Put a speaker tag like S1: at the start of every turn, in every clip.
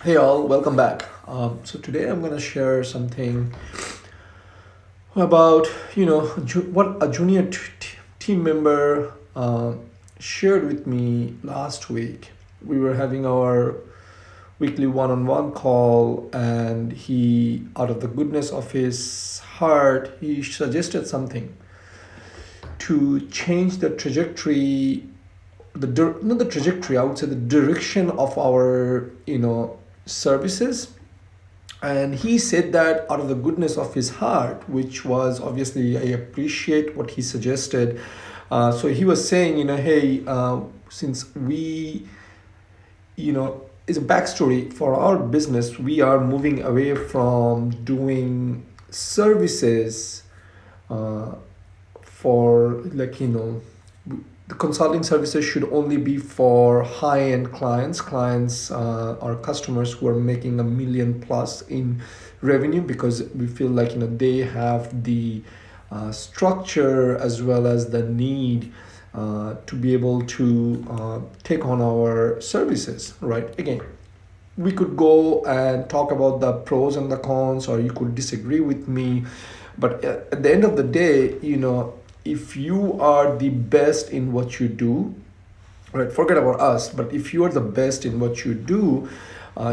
S1: Hey all, welcome back. So today I'm gonna share something about what a junior team member shared with me last week. We were having our weekly one-on-one call, and he, out of the goodness of his heart, he suggested something to change the trajectory, not the trajectory, I would say the direction of our services. And he said that out of the goodness of his heart, which was obviously, I appreciate what he suggested. So he was saying, hey, since we, is a backstory for our business, we are moving away from doing services uh, for the consulting services should only be for high-end clients, or customers who are making a million plus in revenue, because we feel like they have the structure as well as the need to be able to take on our services, right? Again, we could go and talk about the pros and the cons, or you could disagree with me, but at the end of the day, if you are the best in what you do, right, forget about us, but if you are the best in what you do,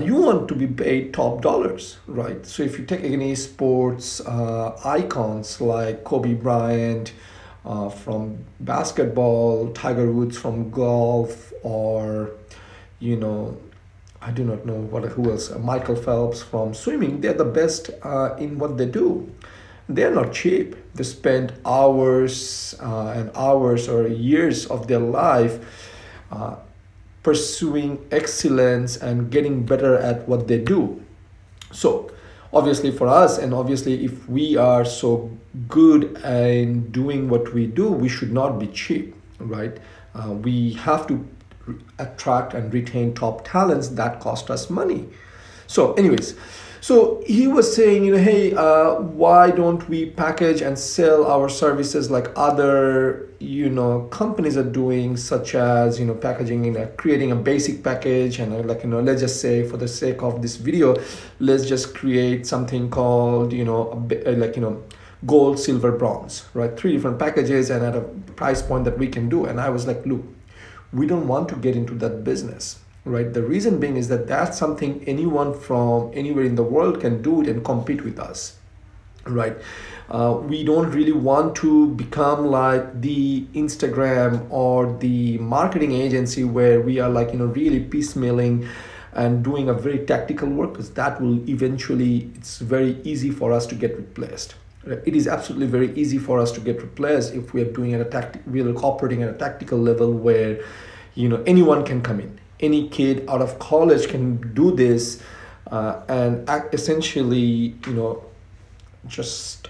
S1: you want to be paid top dollars, right? So if you take any sports icons like Kobe Bryant from basketball, Tiger Woods from golf, or you know I do not know who else. Michael Phelps from swimming. They're the best in what they do. They're not cheap. They spend hours and hours or years of their life uh, pursuing excellence and getting better at what they do. So, obviously, for us, and obviously, if we are so good in doing what we do, we should not be cheap, right? We have to attract and retain top talents that cost us money. So, anyways, so he was saying, hey, why don't we package and sell our services like other, companies are doing, such as, packaging creating a basic package, and let's just say, for the sake of this video, let's just create something called, gold, silver, bronze, right? Three different packages and at a price point that we can do. And I was like, look, we don't want to get into that business, right? The reason being is that that's something anyone from anywhere in the world can do it and compete with us, right? We don't really want to become like the Instagram or the marketing agency where we are really piecemealing and doing a very tactical work, because that will eventually, it's very easy for us to get replaced. It is absolutely very easy for us to get replaced if we are doing at a we are operating at a tactical level where anyone can come in, any kid out of college can do this, and essentially just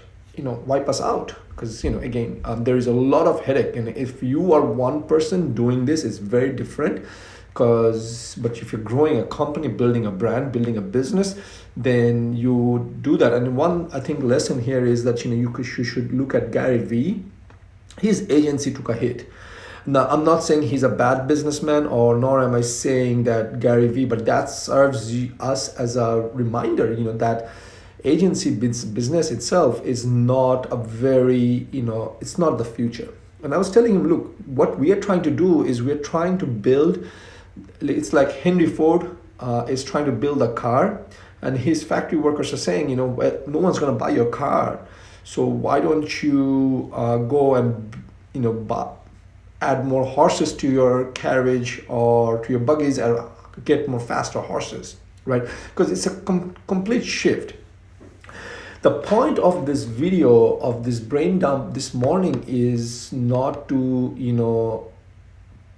S1: wipe us out, because again, there is a lot of headache, and if you are one person doing this, it's very different. But if you're growing a company, building a brand, building a business, then you do that. And one, I think, lesson here is that you should look at Gary Vee. His agency took a hit. Now, I'm not saying he's a bad businessman, or nor am I saying that Gary Vee, but that serves us as a reminder, that agency business itself is not a very, it's not the future. And I was telling him, look, what we are trying to do is we're trying to build, it's like Henry Ford is trying to build a car, and his factory workers are saying, well, no one's going to buy your car. So why don't you go and, buy, add more horses to your carriage or to your buggies, and get more faster horses, right? Because it's a complete shift. The point of this video, of this brain dump this morning, is not to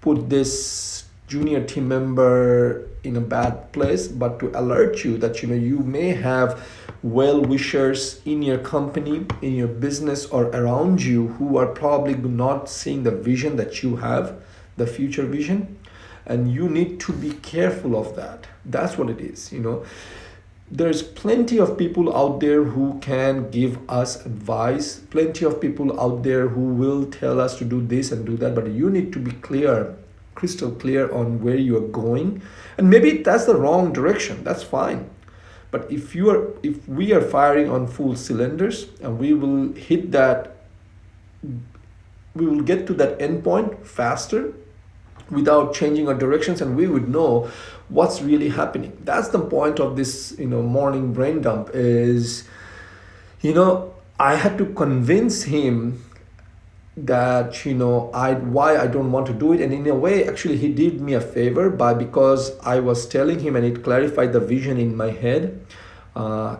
S1: put this junior team member in a bad place, but to alert you that you may have well wishers in your company, in your business, or around you, who are probably not seeing the vision that you have, the future vision, and you need to be careful of that. That's what it is. There's plenty of people out there who can give us advice, plenty of people out there who will tell us to do this and do that, but you need to be clear crystal clear on where you are going, and maybe that's the wrong direction, that's fine. But if we are firing on full cylinders, and we will get to that end point faster without changing our directions, and we would know what's really happening. That's the point of this morning brain dump. Is I had to convince him that why I don't want to do it. And in a way, actually, he did me a favor because I was telling him, and it clarified the vision in my head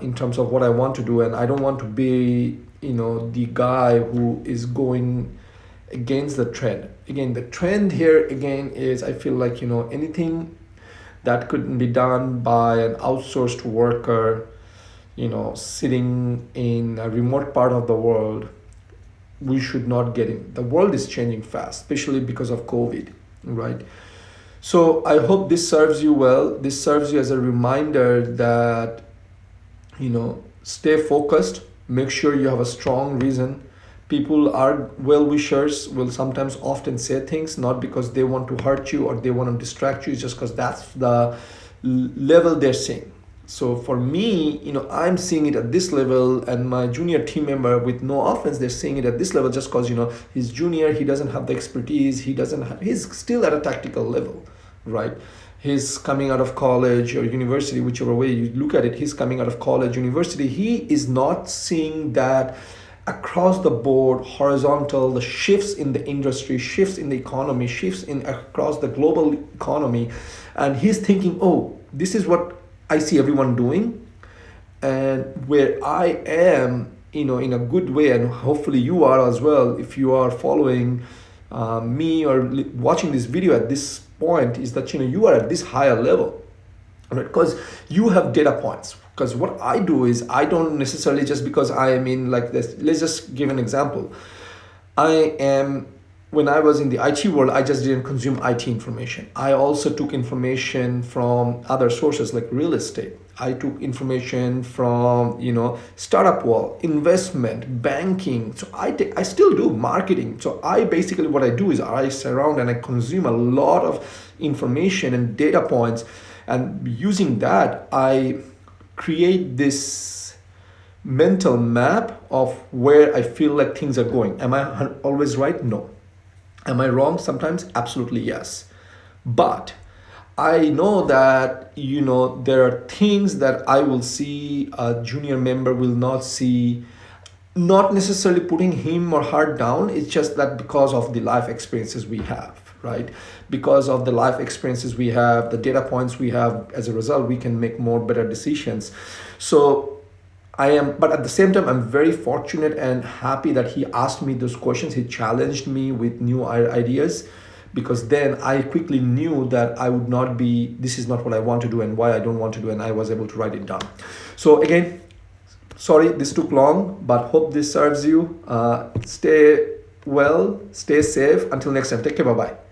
S1: in terms of what I want to do. And I don't want to be the guy who is going against the trend. Again, the trend here again is, I feel like anything that couldn't be done by an outsourced worker sitting in a remote part of the world, we should not get in. The world is changing fast, especially because of COVID, right? So I hope this serves you well. This serves you as a reminder that stay focused, make sure you have a strong reason. People are well-wishers, will sometimes often say things not because they want to hurt you or they want to distract you, it's just because that's the level they're seeing. So for me, I'm seeing it at this level, and my junior team member, with no offense, they're seeing it at this level just because he's junior, he doesn't have the expertise, he's still at a tactical level, right? He's coming out of college or university, whichever way you look at it. He's coming out of college, university. He is not seeing that across the board, horizontal, the shifts in the industry, shifts in the economy, shifts in across the global economy. And he's thinking, oh, this is what I see everyone doing. And where I am, in a good way, and hopefully you are as well, if you are following me or watching this video at this point, is that you are at this higher level, right? Because you have data points. Because what I do is, I don't necessarily, just because I am in like this, let's just give an example. When I was in the IT world, I just didn't consume IT information. I also took information from other sources like real estate. I took information from, startup world, investment, banking. So I still do marketing. So basically what I do is I surround and I consume a lot of information and data points. And using that, I create this mental map of where I feel like things are going. Am I always right? No. Am I wrong sometimes? Absolutely yes. But I know that, there are things that I will see a junior member will not see, not necessarily putting him or her down. It's just that because of the life experiences we have, right? Because of the life experiences we have, the data points we have, as a result, we can make better decisions. So but at the same time, I'm very fortunate and happy that he asked me those questions. He challenged me with new ideas, because then I quickly knew that this is not what I want to do and why I don't want to do, and I was able to write it down. So again, sorry, this took long, but hope this serves you. Stay well, stay safe. Until next time, take care, bye-bye.